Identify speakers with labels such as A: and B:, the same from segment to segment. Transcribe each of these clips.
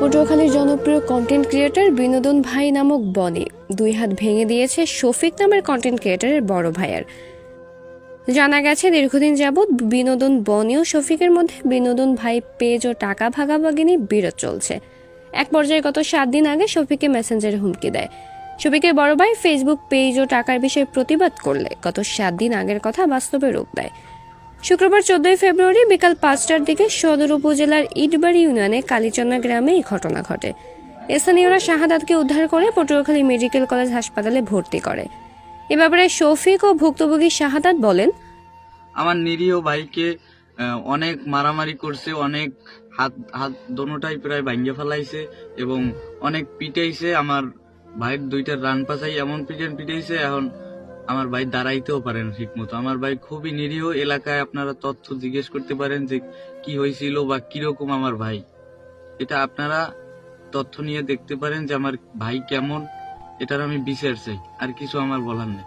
A: পটুয়াখালীর জনপ্রিয় content creator বিনোদন ভাই নামক বনি 2 হাত ভেঙে দিয়েছে শফিক নামের কন্টেন্ট ক্রিয়েটরের বড় ভাইয়ের। জানা গেছে দীর্ঘদিন যাবৎ বিনোদন বনি ও শফিকের মধ্যে বিনোদন ভাই পেজ ও টাকা ভাগাভাগি নিয়ে বিরোধ চলছে। এক পর্যায়ে গত 7 দিন আগে শফিককে মেসেঞ্জারে হুমকি দেয়। শফিকের বড় ভাই ফেসবুক পেজ ও টাকার বিষয়ে প্রতিবাদ করলে গত 7 দিন আগের কথা বাস্তবে রূপ দেয়। শুক্রবার 14 ফেব্রুয়ারি বিকাল 5টার দিকে সদর উপজেলার ইটবাড়ি ইউনিয়নে কালীচন্না গ্রামে এই ঘটনা ঘটে। স্থানীয়রা শাহাদাতকে উদ্ধার করে পটুয়াখালী মেডিকেল কলেজ হাসপাতালে ভর্তি করে। এ ব্যাপারে শফিক ও ভুক্তভোগী শাহাদাত বলেন,
B: আমার নিরীহ ভাইকে অনেক মারামারি করছে, অনেক হাত দোনোটাই প্রায় ভাঙ্গে ফেলাইছে এবং অনেক পিটাইছে। আমার ভাইয়ের 2টা রান পাচাই এমন পিটাইছে, এখন আমার ভাই দাঁড়াইতেও পারে না ঠিক মতো। আমার ভাই খুবই নিরীহ। এলাকায় আপনারা তথ্য জিজ্ঞেস করতে পারেন যে কি হয়েছিল বা কিরকম আমার ভাই, এটা আপনারা তথ্য নিয়ে দেখতে পারেন যে আমার ভাই কেমন। এটার আমি বিচার চাই, আর কিছু আমার বলার নেই।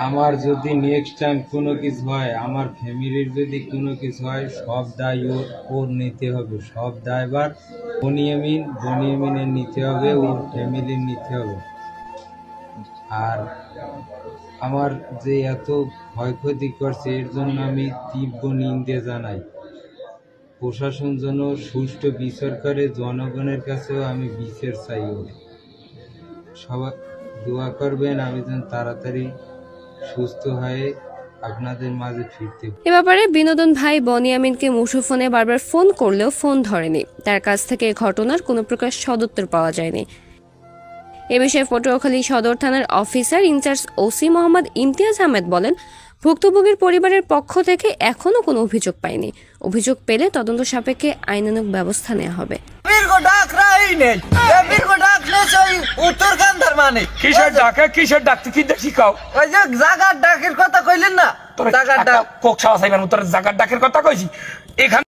C: আমার যদি নেক্সট টাইম কোনো কিছু হয়, আমার ফ্যামিলির যদি কোনো কিছু হয়, সব দায় ওর নিতে হবে। সব দায়ভার বনিয়ামিনের নিতে হবে, ওর ফ্যামিলির নিতে হবে। আর আমার যে এত ক্ষয়ক্ষতি করছে এর জন্য আমি তীব্র নিন্দা জানাই। প্রশাসন যেন সুষ্ঠু বিচার করে, জনগণের কাছেও আমি বিচার চাই। ওর সবাই দোয়া করবেন আমি যেন তাড়াতাড়ি সুস্থ হয়ে আপনাদের মাঝে ফিরতে।
A: এ ব্যাপারে বিনোদন ভাই বনিয়ামিনকে মুঠোফোনে বারবার ফোন করলেও ফোন ধরেনি। তার কাছ থেকে এই ঘটনার কোনো প্রকার সদুত্তর পাওয়া যায়নি। এ বিষয়ে পটুয়াখালী সদর থানার officer in charge OC Mohammad Imtiaz Ahmed বলেন, ভুক্তভোগীর পরিবারের পক্ষ থেকে এখনো কোনো অভিযোগ পায়নি। অভিযোগ পেলে তদন্ত সাপেক্ষে আইনানুগ ব্যবস্থা নেওয়া হবে।
D: কিসের ডাক কি দেখি কাও
E: ওই যে জাগার ডাকের কথা কইলেন না,
D: জাগার ডাকের কথা কইছি এখানে